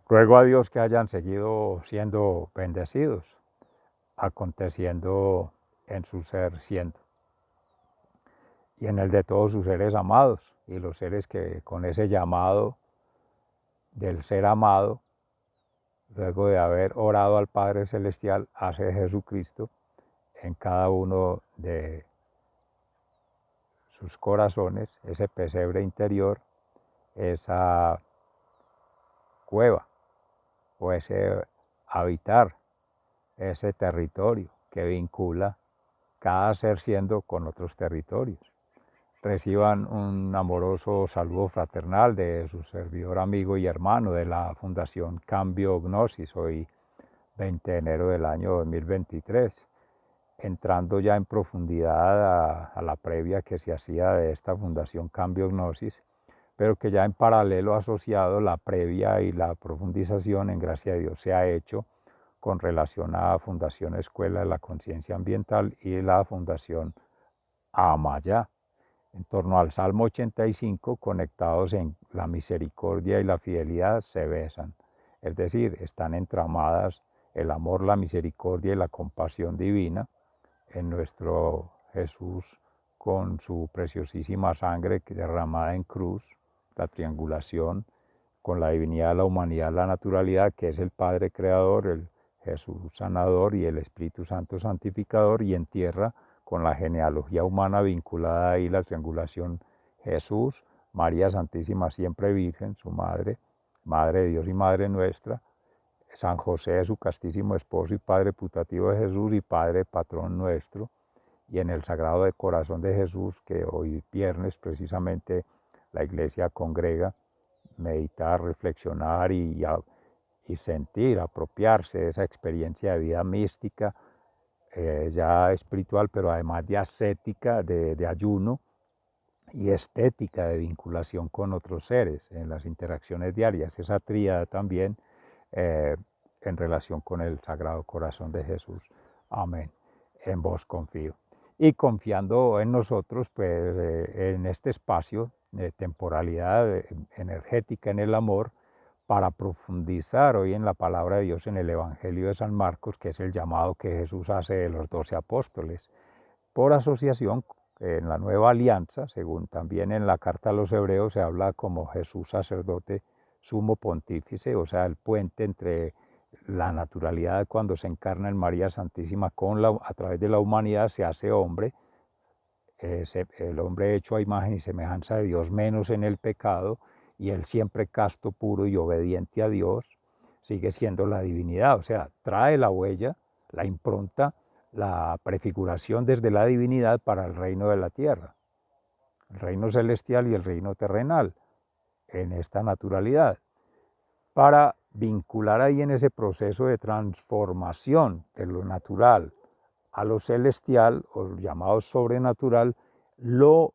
Ruego a Dios que hayan seguido siendo bendecidos, aconteciendo en su ser siendo, y en el de todos sus seres amados, y los seres que con ese llamado del ser amado, luego de haber orado al Padre Celestial, hace Jesucristo en cada uno de sus corazones, ese pesebre interior, esa cueva o ese habitar, ese territorio que vincula cada ser siendo con otros territorios. Reciban un amoroso saludo fraternal de su servidor, amigo y hermano de la Fundación Cambio Gnosis, hoy 20 de enero del año 2023, entrando ya en profundidad a la previa que se hacía de esta Fundación Cambio Gnosis, pero que ya en paralelo asociado la previa y la profundización, en gracia de Dios, se ha hecho con relación a Fundación Escuela de la Conciencia Ambiental y la Fundación Amaya, en torno al Salmo 85, conectados en la misericordia y la fidelidad, se besan. Es decir, están entramadas el amor, la misericordia y la compasión divina en nuestro Jesús con su preciosísima sangre derramada en cruz, la triangulación con la divinidad, la humanidad, la naturalidad, que es el Padre Creador, el Jesús Sanador y el Espíritu Santo Santificador, y en tierra con la genealogía humana vinculada ahí, la triangulación Jesús, María Santísima Siempre Virgen, su madre, Madre de Dios y Madre nuestra, San José, su castísimo esposo y Padre putativo de Jesús y Padre patrón nuestro, y en el Sagrado de Corazón de Jesús, que hoy viernes precisamente la Iglesia congrega, meditar, reflexionar y sentir, apropiarse de esa experiencia de vida mística, ya espiritual, pero además de ascética, de ayuno, y estética de vinculación con otros seres en las interacciones diarias, esa tríada también en relación con el Sagrado Corazón de Jesús. Amén. En vos confío. Y confiando en nosotros, pues en este espacio de temporalidad energética en el amor, para profundizar hoy en la palabra de Dios en el Evangelio de San Marcos, que es el llamado que Jesús hace de los 12 apóstoles, por asociación en la nueva alianza, según también en la carta a los hebreos se habla como Jesús sacerdote sumo pontífice, o sea, el puente entre la naturalidad cuando se encarna en María Santísima a través de la humanidad se hace hombre, el hombre hecho a imagen y semejanza de Dios, menos en el pecado, y él siempre casto, puro y obediente a Dios, sigue siendo la divinidad, o sea, trae la huella, la impronta, la prefiguración desde la divinidad para el reino de la tierra, el reino celestial y el reino terrenal, en esta naturalidad, para vincular ahí en ese proceso de transformación de lo natural a lo celestial, o llamado sobrenatural, lo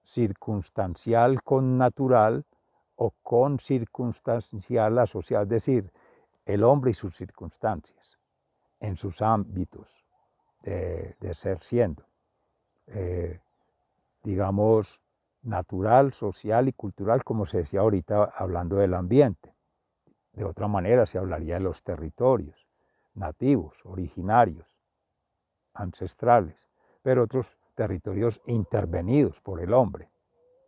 circunstancial con natural o con circunstancial asociado, es decir, el hombre y sus circunstancias en sus ámbitos de ser siendo, digamos, natural, social y cultural, como se decía ahorita hablando del ambiente. De otra manera se hablaría de los territorios nativos, originarios, ancestrales, pero otros territorios intervenidos por el hombre,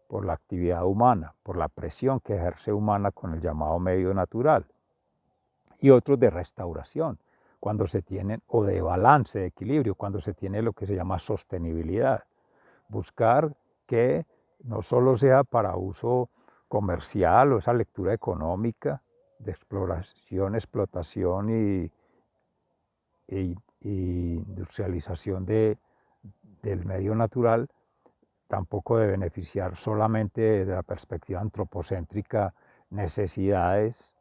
por la actividad humana, por la presión que ejerce humana con el llamado medio natural, y otros de restauración, cuando se tienen, o de balance, de equilibrio, cuando se tiene lo que se llama sostenibilidad. Buscar que no solo sea para uso comercial o esa lectura económica de exploración, explotación y industrialización del medio natural, tampoco de beneficiar solamente de la perspectiva antropocéntrica necesidades,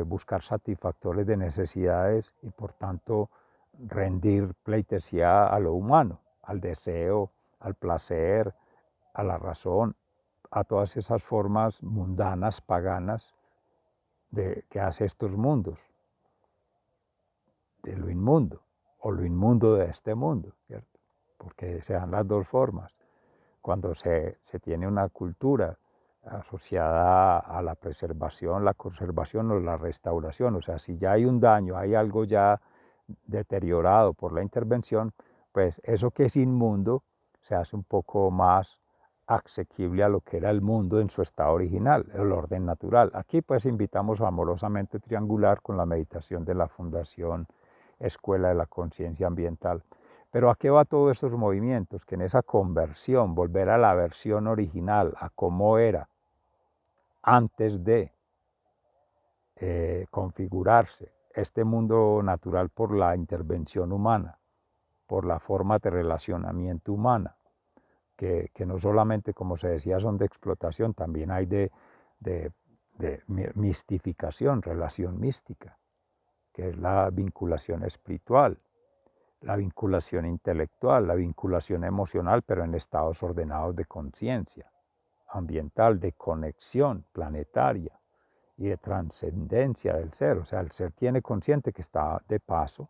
buscar satisfactores de necesidades y por tanto rendir pleitesía a lo humano, al deseo, al placer, a la razón, a todas esas formas mundanas, paganas, que hace estos mundos, de lo inmundo, o lo inmundo de este mundo, ¿cierto? Porque se dan las dos formas. Cuando se tiene una cultura asociada a la preservación, la conservación o la restauración. O sea, si ya hay un daño, hay algo ya deteriorado por la intervención, pues eso que es inmundo se hace un poco más asequible a lo que era el mundo en su estado original, el orden natural. Aquí pues invitamos amorosamente Triangular con la meditación de la Fundación Escuela de la Conciencia Ambiental. Pero ¿a qué va todos estos movimientos? Que en esa conversión, volver a la versión original, a cómo era antes de configurarse este mundo natural por la intervención humana, por la forma de relacionamiento humana, que no solamente, como se decía, son de explotación, también hay de mistificación, relación mística, que es la vinculación espiritual, la vinculación intelectual, la vinculación emocional, pero en estados ordenados de conciencia ambiental, de conexión planetaria y de trascendencia del ser. O sea, el ser tiene consciente que está de paso,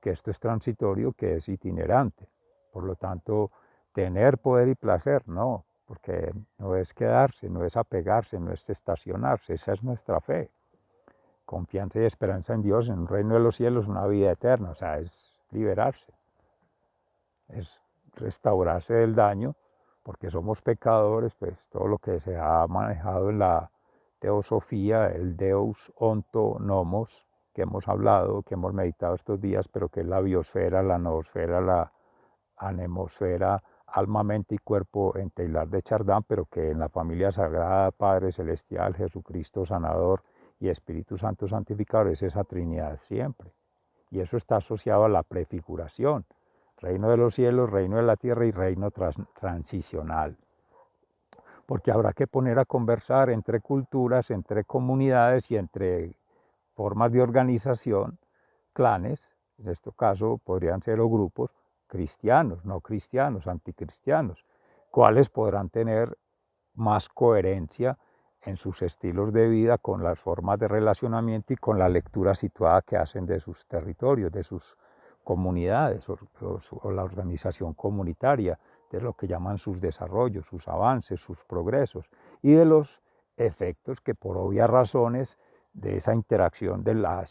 que esto es transitorio, que es itinerante. Por lo tanto, tener poder y placer, no, porque no es quedarse, no es apegarse, no es estacionarse, esa es nuestra fe. Confianza y esperanza en Dios, en un reino de los cielos, una vida eterna, o sea, es liberarse, es restaurarse del daño, porque somos pecadores, pues todo lo que se ha manejado en la teosofía, el Deus onto nomos, que hemos hablado, que hemos meditado estos días, pero que es la biosfera, la noosfera, la anemosfera, alma, mente y cuerpo en Teilhard de Chardin, pero que en la familia sagrada, Padre Celestial, Jesucristo Sanador y Espíritu Santo Santificador es esa Trinidad siempre. Y eso está asociado a la prefiguración, reino de los cielos, reino de la tierra y reino transicional. Porque habrá que poner a conversar entre culturas, entre comunidades y entre formas de organización, clanes, en este caso podrían ser o grupos cristianos, no cristianos, anticristianos, cuáles podrán tener más coherencia en sus estilos de vida con las formas de relacionamiento y con la lectura situada que hacen de sus territorios, de sus comunidades o la organización comunitaria, de lo que llaman sus desarrollos, sus avances, sus progresos y de los efectos que por obvias razones de esa interacción de la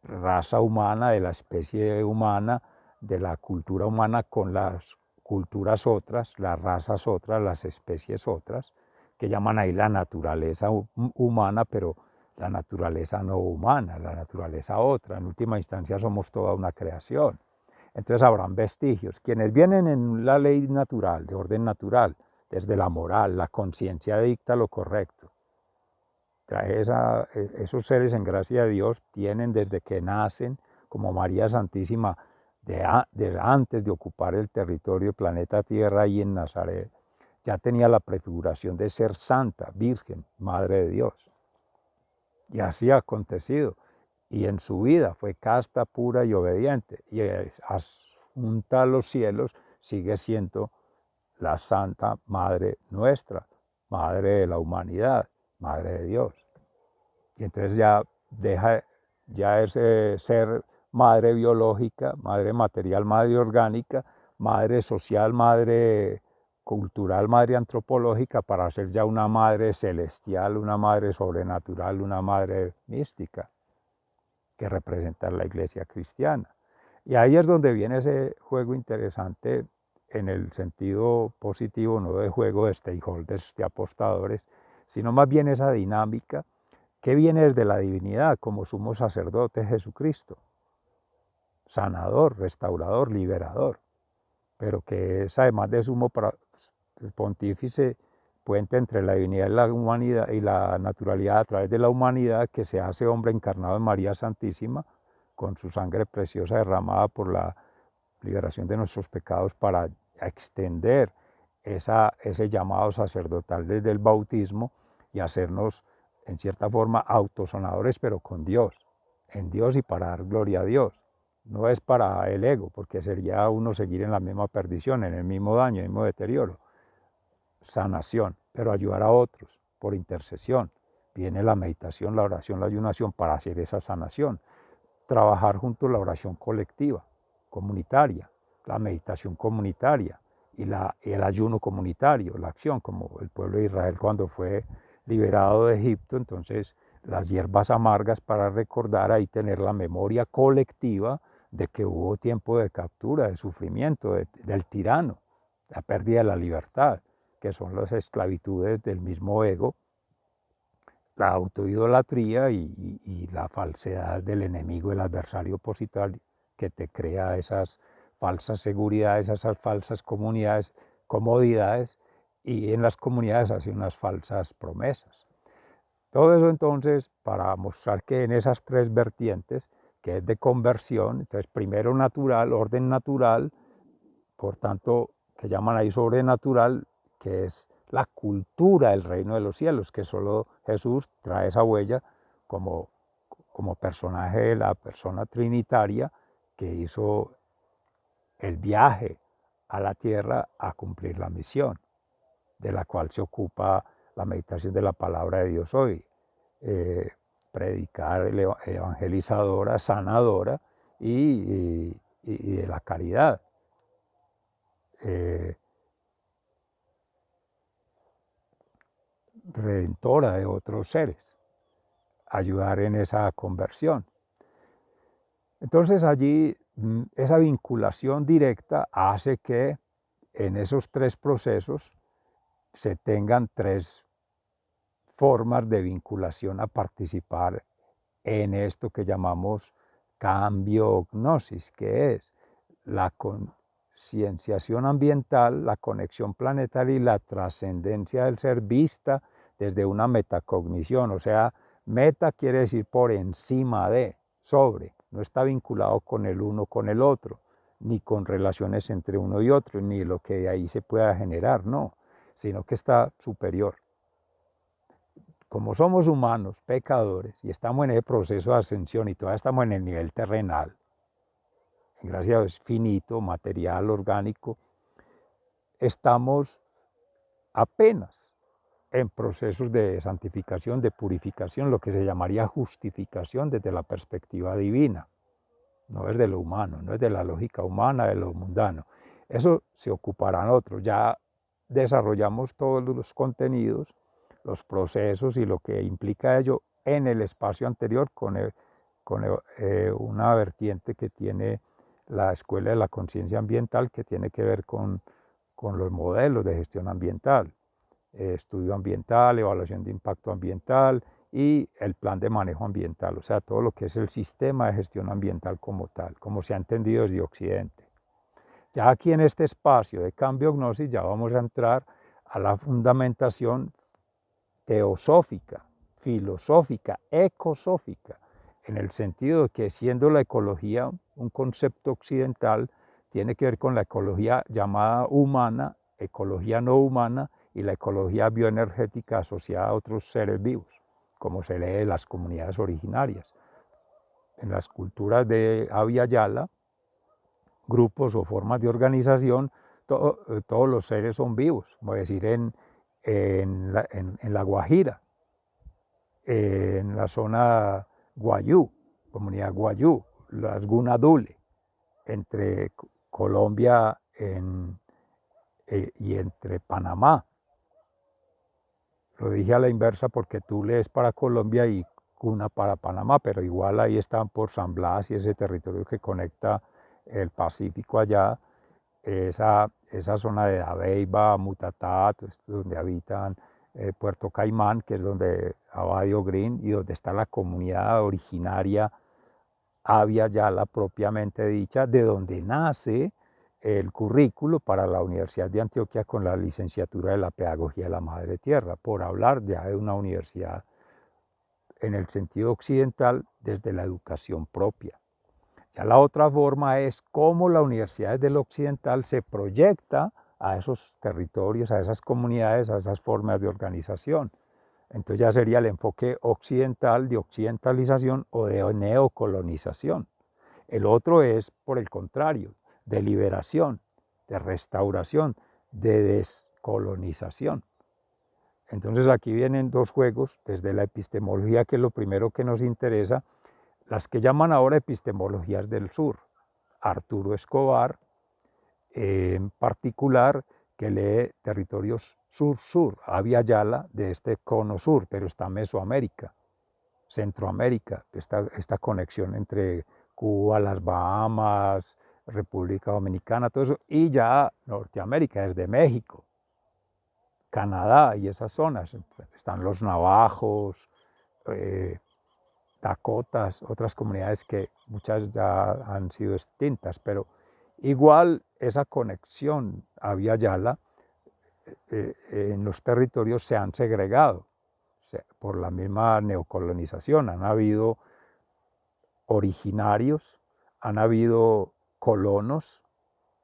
raza humana, de la especie humana, de la cultura humana con las culturas otras, las razas otras, las especies otras, que llaman ahí la naturaleza humana, pero la naturaleza no humana, la naturaleza otra. En última instancia somos toda una creación. Entonces habrán vestigios. Quienes vienen en la ley natural, de orden natural, desde la moral, la conciencia dicta lo correcto. Esos seres en gracia de Dios tienen desde que nacen, como María Santísima, de antes de ocupar el territorio del planeta Tierra y en Nazaret, ya tenía la prefiguración de ser santa, virgen, madre de Dios. Y así ha acontecido. Y en su vida fue casta, pura y obediente. Y asunta a los cielos sigue siendo la Santa Madre nuestra, Madre de la humanidad, Madre de Dios. Y entonces ya deja ya ese ser madre biológica, madre material, madre orgánica, madre social, madre cultural, madre antropológica, para ser ya una madre celestial, una madre sobrenatural, una madre mística, que representa la iglesia cristiana. Y ahí es donde viene ese juego interesante en el sentido positivo, no de juego de stakeholders, de apostadores, sino más bien esa dinámica que viene desde la divinidad como sumo sacerdote Jesucristo, sanador, restaurador, liberador, pero que es además de sumo pontífice, puente entre la divinidad y la humanidad y la naturalidad a través de la humanidad, que se hace hombre encarnado en María Santísima, con su sangre preciosa derramada por la liberación de nuestros pecados para extender ese llamado sacerdotal desde el bautismo y hacernos, en cierta forma, autosonadores, pero con Dios, en Dios y para dar gloria a Dios. No es para el ego, porque sería uno seguir en la misma perdición, en el mismo daño, en el mismo deterioro. Sanación, pero ayudar a otros por intercesión. Viene la meditación, la oración, la ayunación para hacer esa sanación. Trabajar junto a la oración colectiva, comunitaria, la meditación comunitaria y el ayuno comunitario, la acción, como el pueblo de Israel cuando fue liberado de Egipto. Entonces las hierbas amargas para recordar ahí, tener la memoria colectiva de que hubo tiempo de captura, de sufrimiento, del tirano, la pérdida de la libertad, que son las esclavitudes del mismo ego, la autoidolatría y la falsedad del enemigo, el adversario opositor, que te crea esas falsas seguridades, esas falsas comunidades, comodidades, y en las comunidades hace unas falsas promesas. Todo eso entonces para mostrar que en esas tres vertientes, que es de conversión, entonces primero natural, orden natural, por tanto, que llaman ahí sobrenatural, que es la cultura del reino de los cielos, que solo Jesús trae esa huella como, como personaje de la persona trinitaria que hizo el viaje a la tierra a cumplir la misión, de la cual se ocupa la meditación de la palabra de Dios hoy. Predicar evangelizadora, sanadora y de la caridad. Redentora de otros seres, ayudar en esa conversión. Entonces allí esa vinculación directa hace que en esos tres procesos se tengan tres formas de vinculación a participar en esto que llamamos cambio-gnosis, que es la concienciación ambiental, la conexión planetaria y la trascendencia del ser vista desde una metacognición. O sea, meta quiere decir por encima de, sobre, no está vinculado con el uno con el otro, ni con relaciones entre uno y otro, ni lo que de ahí se pueda generar, no, sino que está superior. Como somos humanos, pecadores, y estamos en ese proceso de ascensión y todavía estamos en el nivel terrenal, gracias a Dios finito, material, orgánico, estamos apenas en procesos de santificación, de purificación, lo que se llamaría justificación desde la perspectiva divina, no es de lo humano, no es de la lógica humana, de lo mundano. Eso se ocuparán otros, ya desarrollamos todos los contenidos, los procesos y lo que implica ello en el espacio anterior con una vertiente que tiene la Escuela de la Conciencia Ambiental, que tiene que ver con los modelos de gestión ambiental, estudio ambiental, evaluación de impacto ambiental y el plan de manejo ambiental, o sea, todo lo que es el sistema de gestión ambiental como tal, como se ha entendido desde Occidente. Ya aquí en este espacio de cambio-gnosis ya vamos a entrar a la fundamentación teosófica, filosófica, ecosófica, en el sentido de que siendo la ecología un concepto occidental, tiene que ver con la ecología llamada humana, ecología no humana y la ecología bioenergética asociada a otros seres vivos, como se lee en las comunidades originarias. En las culturas de Abya Yala, grupos o formas de organización, todos los seres son vivos, voy a decir en la Guajira, en la zona Guayú, comunidad Guayú, las Gunadule, entre Colombia y entre Panamá. Lo dije a la inversa porque Tule es para Colombia y Cuna para Panamá, pero igual ahí están por San Blas y ese territorio que conecta el Pacífico allá, esa zona de Dabeiba, Mutatá, donde habitan Puerto Caimán, que es donde Abadio Green y donde está la comunidad originaria Abya Yala propiamente dicha, de donde nace el currículo para la Universidad de Antioquia con la licenciatura de la Pedagogía de la Madre Tierra, por hablar ya de una universidad en el sentido occidental desde la educación propia. Ya la otra forma es cómo la universidad del occidental se proyecta a esos territorios, a esas comunidades, a esas formas de organización. Entonces ya sería el enfoque occidental, de occidentalización o de neocolonización. El otro es, por el contrario, de liberación, de restauración, de descolonización. Entonces aquí vienen dos juegos desde la epistemología, que es lo primero que nos interesa, las que llaman ahora epistemologías del sur. Arturo Escobar en particular que lee territorios sur-sur, Abya Yala de este cono sur, pero está Mesoamérica, Centroamérica, esta conexión entre Cuba, las Bahamas, República Dominicana, todo eso, y ya Norteamérica, desde México, Canadá y esas zonas. Están los navajos, Dakotas, otras comunidades que muchas ya han sido extintas, pero igual esa conexión Abya Yala en los territorios se han segregado por la misma neocolonización. Han habido originarios, han habido colonos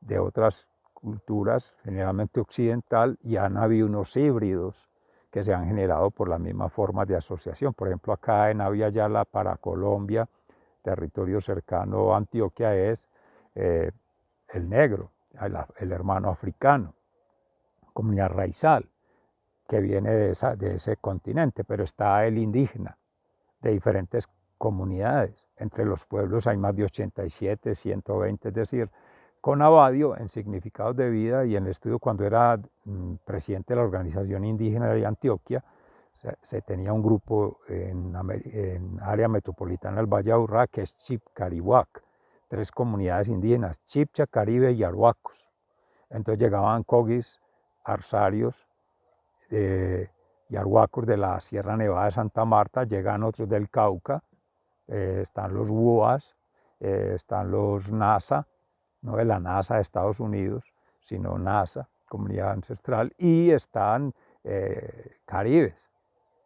de otras culturas, generalmente occidental, y han habido unos híbridos que se han generado por las mismas formas de asociación. Por ejemplo, acá en Abya Yala para Colombia, territorio cercano a Antioquia, es el negro, el hermano africano, comunidad raizal, que viene de ese continente, pero está el indígena, de diferentes comunidades. Entre los pueblos hay más de 87, 120, es decir, con Abadio en significados de vida y en el estudio cuando era presidente de la Organización Indígena de Antioquia, se tenía un grupo en área metropolitana del Valle de Aburrá que es Chipcarihuac, 3 comunidades indígenas, Chipcha, Caribe y Arhuacos. Entonces llegaban cogis, arsarios y arhuacos de la Sierra Nevada de Santa Marta, llegan otros del Cauca, están los WUAS, están los NASA, no de la NASA de Estados Unidos, sino NASA, comunidad ancestral, y están caribes,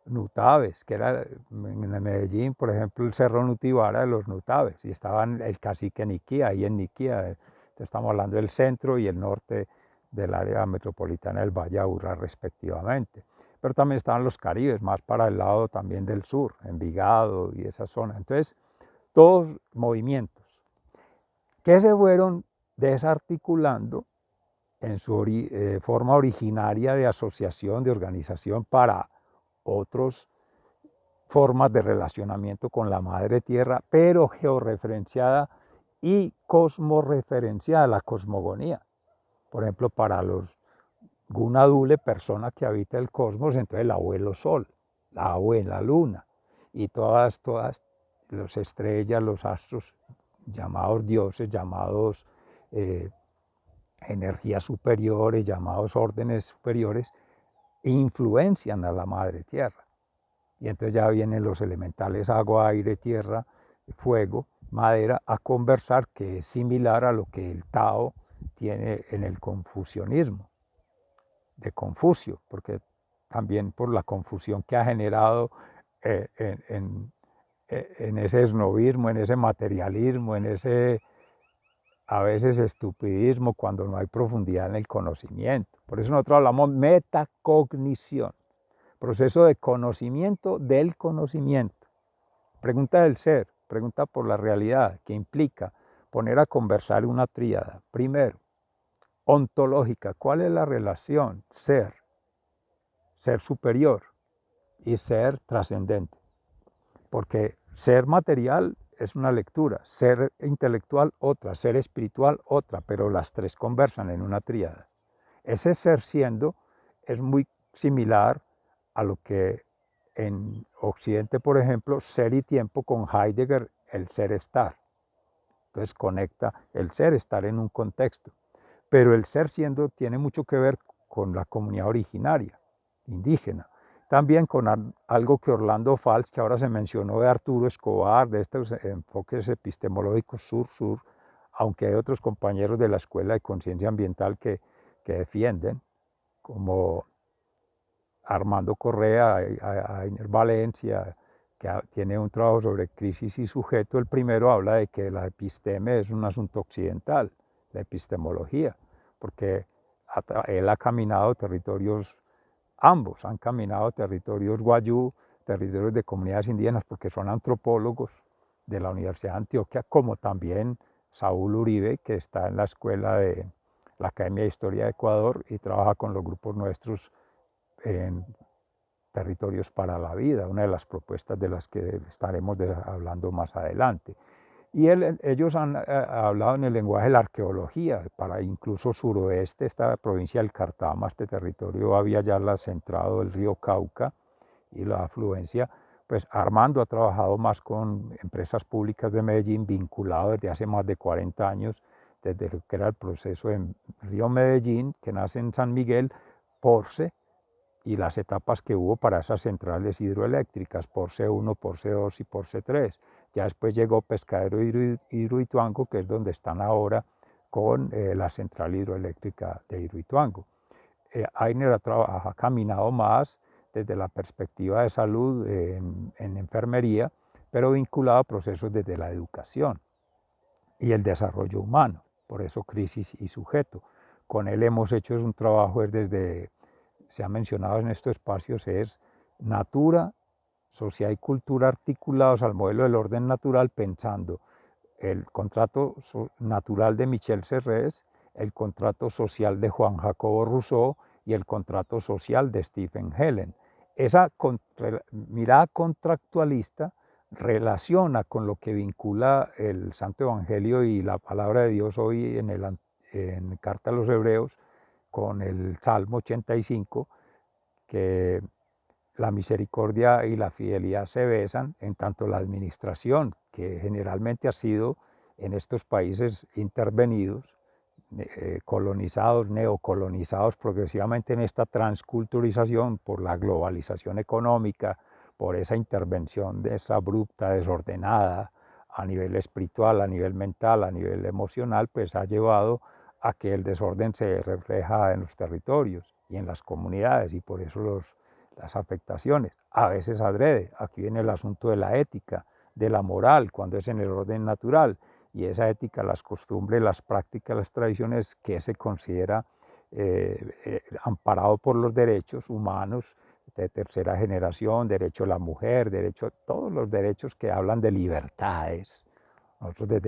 nutaves, que era en Medellín, por ejemplo, el Cerro Nutibara de los nutaves, y estaban el cacique Niquía, ahí en Niquía, estamos hablando del centro y el norte del área metropolitana del Valle de Aburrá respectivamente. Pero también estaban los caribes, más para el lado también del sur, Envigado y esa zona. Entonces, todos movimientos que se fueron desarticulando en su forma originaria de asociación, de organización para otras formas de relacionamiento con la madre tierra, pero georreferenciada y cosmorreferenciada, la cosmogonía. Por ejemplo, para los Gunadule, persona que habita el cosmos, entonces el abuelo sol, la abuela luna, y todas las estrellas, los astros, llamados dioses, llamados energías superiores, llamados órdenes superiores, influencian a la madre tierra. Y entonces ya vienen los elementales agua, aire, tierra, fuego, madera, a conversar, que es similar a lo que el Tao tiene en el confucianismo, de Confucio, porque también por la confusión que ha generado en ese esnovismo, en ese materialismo, en ese a veces estupidismo cuando no hay profundidad en el conocimiento. Por eso nosotros hablamos metacognición, proceso de conocimiento del conocimiento. Pregunta del ser, pregunta por la realidad, que implica poner a conversar una tríada. Primero, ontológica, ¿cuál es la relación? Ser superior y ser trascendente. Porque ser material es una lectura, ser intelectual otra, ser espiritual otra, pero las tres conversan en una tríada. Ese ser siendo es muy similar a lo que en Occidente, por ejemplo, ser y tiempo con Heidegger, el ser estar. Entonces conecta el ser, estar en un contexto. Pero el ser siendo tiene mucho que ver con la comunidad originaria, indígena. También con algo que Orlando Fals, que ahora se mencionó de Arturo Escobar, de estos enfoques epistemológicos sur-sur, aunque hay otros compañeros de la Escuela de Conciencia Ambiental que defienden, como Armando Correa, Ainer Valencia, que tiene un trabajo sobre crisis y sujeto. El primero habla de que la episteme es un asunto occidental, la epistemología, porque él ha caminado territorios, ambos han caminado territorios guayú, territorios de comunidades indígenas, porque son antropólogos de la Universidad de Antioquia, como también Saúl Uribe, que está en la escuela de la Academia de Historia de Ecuador y trabaja con los grupos nuestros en Territorios para la Vida, una de las propuestas de las que estaremos hablando más adelante. Y ellos han hablado en el lenguaje de la arqueología, para incluso suroeste, esta provincia del Cartama, este territorio había ya la centrado del río Cauca y la afluencia. Pues Armando ha trabajado más con empresas públicas de Medellín, vinculado desde hace más de 40 años, desde lo que era el proceso en Río Medellín, que nace en San Miguel, Porce, y las etapas que hubo para esas centrales hidroeléctricas, Porce 1, Porce 2 y Porce 3. Ya después llegó Pescadero Hidroituango, que es donde están ahora con la central hidroeléctrica de Hidroituango. Ainer ha caminado más desde la perspectiva de salud en enfermería, pero vinculado a procesos desde la educación y el desarrollo humano, por eso crisis y sujeto. Con él hemos hecho un trabajo desde, se ha mencionado en estos espacios, es natura, sociedad y cultura articulados al modelo del orden natural, pensando el contrato natural de Michel Serres, el contrato social de Juan Jacobo Rousseau y el contrato social de Stephen Helen. Esa mirada contractualista relaciona con lo que vincula el Santo Evangelio y la palabra de Dios hoy en Carta a los Hebreos con el Salmo 85, que la misericordia y la fidelidad se besan, en tanto la administración, que generalmente ha sido en estos países intervenidos, colonizados, neocolonizados progresivamente en esta transculturización por la globalización económica, por esa intervención abrupta, desordenada, a nivel espiritual, a nivel mental, a nivel emocional, pues ha llevado a que el desorden se refleja en los territorios y en las comunidades, y por eso las afectaciones, a veces adrede. Aquí viene el asunto de la ética, de la moral, cuando es en el orden natural, y esa ética, las costumbres, las prácticas, las tradiciones que se considera amparado por los derechos humanos de tercera generación, derecho a la mujer, derecho a todos los derechos que hablan de libertades. Nosotros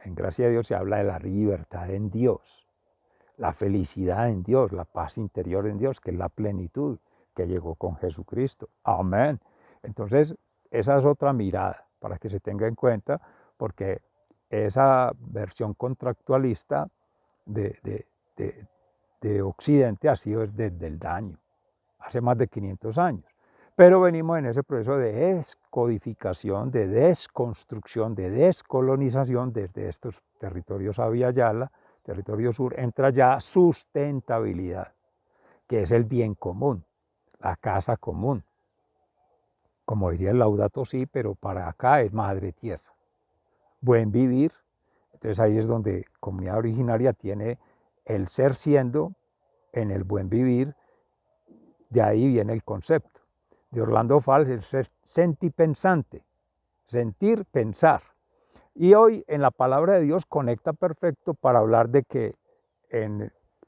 en gracia de Dios se habla de la libertad en Dios, la felicidad en Dios, la paz interior en Dios, que es la plenitud que llegó con Jesucristo. Amén. Entonces, esa es otra mirada para que se tenga en cuenta, porque esa versión contractualista de Occidente ha sido desde el daño, hace más de 500 años. Pero venimos en ese proceso de descodificación, de desconstrucción, de descolonización desde estos territorios Abya Yala, territorio sur, entra ya sustentabilidad, que es el bien común, la casa común. Como diría el Laudato Si, pero para acá es madre tierra. Buen vivir. Entonces ahí es donde comunidad originaria tiene el ser siendo en el buen vivir. De ahí viene el concepto. De Orlando Fals, el ser sentipensante, sentir, pensar. Y hoy en la palabra de Dios conecta perfecto para hablar de que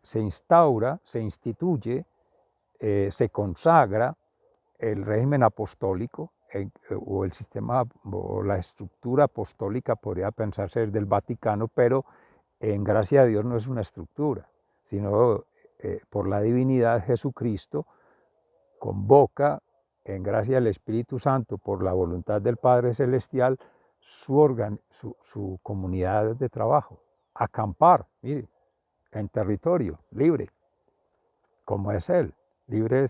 se instaura, se instituye, se consagra el régimen apostólico o el sistema o la estructura apostólica podría pensarse del Vaticano, pero en gracia de Dios no es una estructura, sino por la divinidad de Jesucristo convoca en gracia del Espíritu Santo por la voluntad del Padre Celestial su comunidad de trabajo, acampar, mire, en territorio libre, como es Él, libre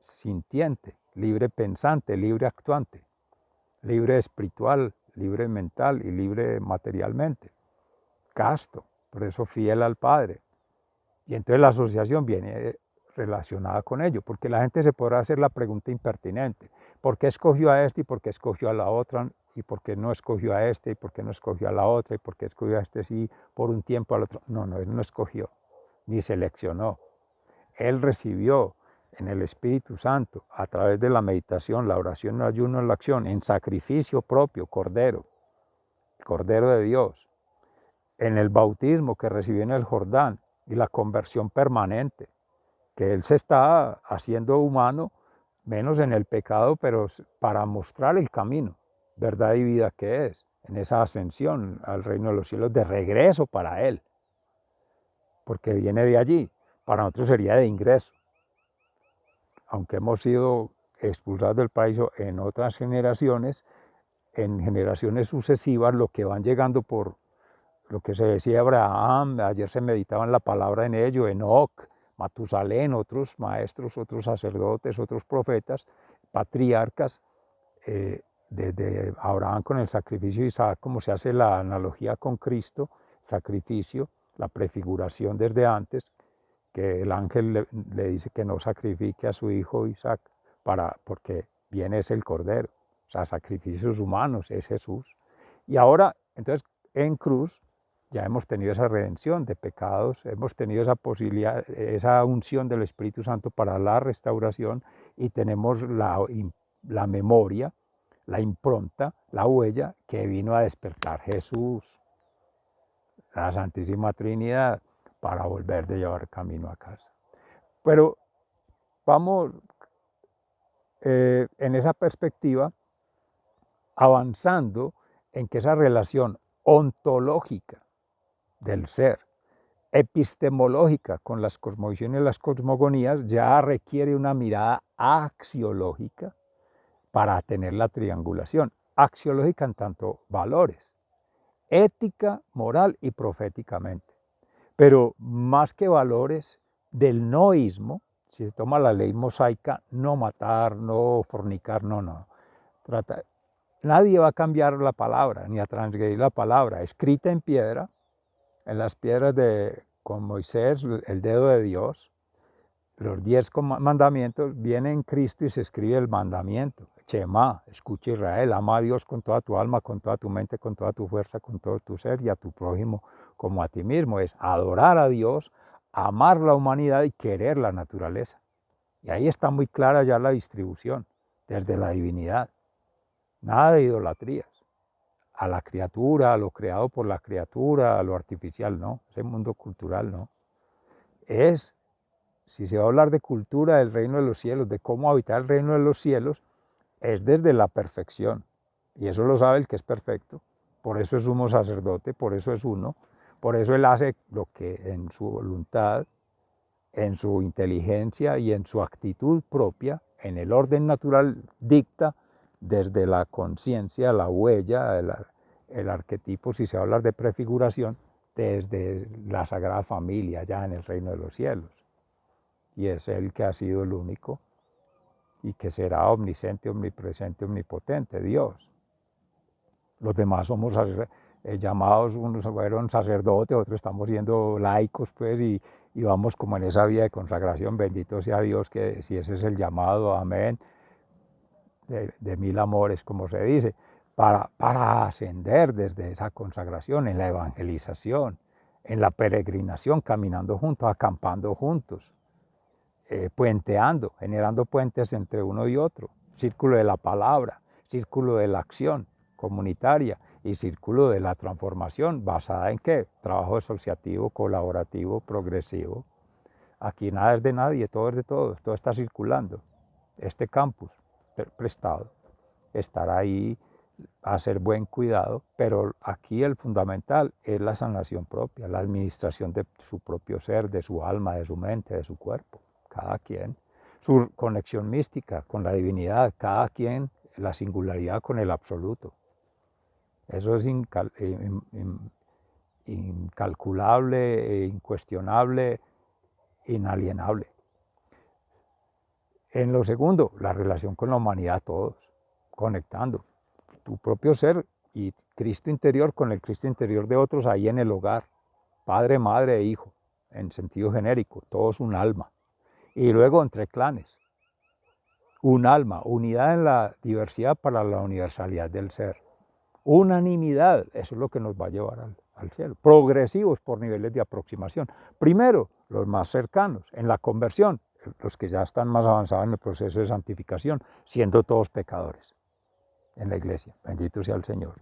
sintiente, libre pensante, libre actuante, libre espiritual, libre mental y libre materialmente, casto, por eso fiel al Padre. Y entonces la asociación viene relacionada con ello, porque la gente se podrá hacer la pregunta impertinente, ¿por qué escogió a este y por qué escogió a la otra? ¿Y por qué no escogió a este y por qué no escogió a la otra? ¿Y por qué escogió a este sí por un tiempo al otro? No, él no escogió, ni seleccionó. Él recibió en el Espíritu Santo, a través de la meditación, la oración, el ayuno, la acción, en sacrificio propio, Cordero de Dios, en el bautismo que recibió en el Jordán y la conversión permanente, que Él se está haciendo humano, menos en el pecado, pero para mostrar el camino, verdad y vida que es, en esa ascensión al reino de los cielos, de regreso para Él, porque viene de allí, para nosotros sería de ingreso. Aunque hemos sido expulsados del paraíso en otras generaciones, en generaciones sucesivas, lo que van llegando por lo que se decía Abraham, ayer se meditaba en la palabra en ello, Enoc, Matusalén, otros maestros, otros sacerdotes, otros profetas, patriarcas, desde Abraham con el sacrificio de Isaac, como se hace la analogía con Cristo, sacrificio, la prefiguración desde antes, que el ángel le dice que no sacrifique a su hijo Isaac, porque viene es el Cordero, o sea, sacrificios humanos, es Jesús. Y ahora, entonces, en cruz, ya hemos tenido esa redención de pecados, hemos tenido esa posibilidad, esa unción del Espíritu Santo para la restauración y tenemos la memoria, la impronta, la huella que vino a despertar Jesús, la Santísima Trinidad, para volver de llevar camino a casa. Pero vamos en esa perspectiva avanzando en que esa relación ontológica del ser, epistemológica con las cosmovisiones y las cosmogonías, ya requiere una mirada axiológica para tener la triangulación. Axiológica en tanto valores, ética, moral y proféticamente. Pero más que valores del noísmo, si se toma la ley mosaica, no matar, no fornicar, no. Nadie va a cambiar la palabra, ni a transgredir la palabra, escrita en piedra, en las piedras con Moisés, el dedo de Dios, los 10 mandamientos, viene en Cristo y se escribe el mandamiento. Shema, escucha Israel, ama a Dios con toda tu alma, con toda tu mente, con toda tu fuerza, con todo tu ser y a tu prójimo como a ti mismo. Es adorar a Dios, amar la humanidad y querer la naturaleza. Y ahí está muy clara ya la distribución, desde la divinidad. Nada de idolatrías. A la criatura, a lo creado por la criatura, a lo artificial, no. Ese mundo cultural, no. Si se va a hablar de cultura del reino de los cielos, de cómo habitar el reino de los cielos, es desde la perfección. Y eso lo sabe el que es perfecto. Por eso es sumo sacerdote, por eso es uno. Por eso él hace lo que en su voluntad, en su inteligencia y en su actitud propia, en el orden natural, dicta desde la conciencia, la huella, el arquetipo, si se va a hablar de prefiguración, desde la Sagrada Familia, ya en el reino de los cielos. Y es Él que ha sido el único y que será omnisciente, omnipresente, omnipotente, Dios. Los demás somos llamados, unos fueron sacerdotes, otros estamos siendo laicos, pues, y vamos como en esa vía de consagración. Bendito sea Dios, que si ese es el llamado, amén, de mil amores, como se dice, para ascender desde esa consagración en la evangelización, en la peregrinación, caminando juntos, acampando juntos, puenteando, generando puentes entre uno y otro, círculo de la palabra, círculo de la acción comunitaria y círculo de la transformación, basada en ¿qué? Trabajo asociativo, colaborativo, progresivo. Aquí nada es de nadie, todo es de todos, todo está circulando. Este campus prestado estará ahí a ser buen cuidado, pero aquí el fundamental es la sanación propia, la administración de su propio ser, de su alma, de su mente, de su cuerpo, cada quien. Su conexión mística con la divinidad, cada quien, la singularidad con el absoluto. Eso es incalculable, incuestionable, inalienable. En lo segundo, la relación con la humanidad, todos, conectando tu propio ser y Cristo interior con el Cristo interior de otros ahí en el hogar, padre, madre e hijo, en sentido genérico, todos un alma. Y luego entre clanes, un alma, unidad en la diversidad para la universalidad del ser. Unanimidad, eso es lo que nos va a llevar al cielo. Progresivos por niveles de aproximación. Primero, los más cercanos, en la conversión, los que ya están más avanzados en el proceso de santificación, siendo todos pecadores en la iglesia. Bendito sea el Señor.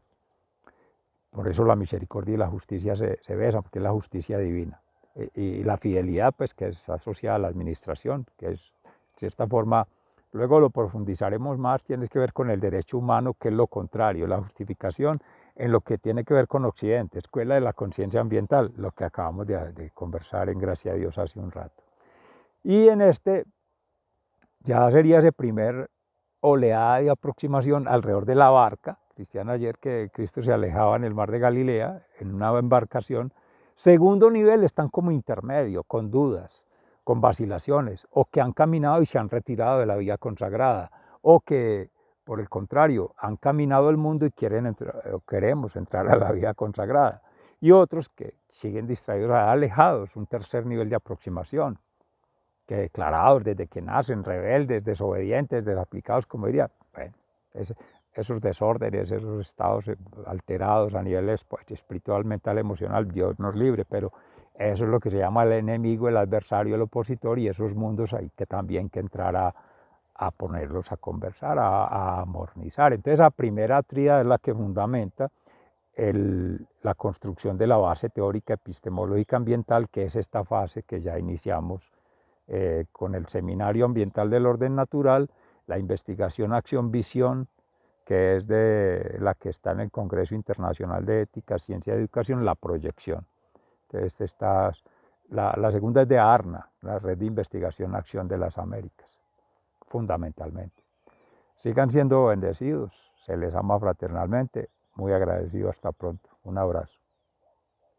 Por eso la misericordia y la justicia se besan, porque es la justicia divina. Y la fidelidad, pues, que está asociada a la administración, que es, de cierta forma, luego lo profundizaremos más, tiene que ver con el derecho humano, que es lo contrario, la justificación en lo que tiene que ver con Occidente, Escuela de la Conciencia Ambiental, lo que acabamos de conversar en Gracia a Dios hace un rato. Y en este ya sería ese primer oleada de aproximación alrededor de la barca, cristiana ayer, que Cristo se alejaba en el mar de Galilea, en una embarcación. Segundo nivel están como intermedio, con dudas, con vacilaciones, o que han caminado y se han retirado de la vida consagrada, o que, por el contrario, han caminado el mundo y queremos entrar a la vida consagrada. Y otros que siguen distraídos, alejados, un tercer nivel de aproximación, que declarados desde que nacen, rebeldes, desobedientes, desaplicados, como diría. Bueno, esos desórdenes, esos estados alterados a nivel espiritual, mental, emocional, Dios nos libre, pero eso es lo que se llama el enemigo, el adversario, el opositor, y esos mundos hay que también que entrar a ponerlos a conversar, a amornizar. Entonces, la primera tríada es la que fundamenta la construcción de la base teórica epistemológica ambiental, que es esta fase que ya iniciamos con el Seminario Ambiental del Orden Natural, la investigación, acción, visión, que es de la que está en el Congreso Internacional de Ética, Ciencia y Educación, la proyección. Entonces, la segunda es de ARNA, la Red de Investigación Acción de las Américas, fundamentalmente. Sigan siendo bendecidos, se les ama fraternalmente, muy agradecido, hasta pronto, un abrazo.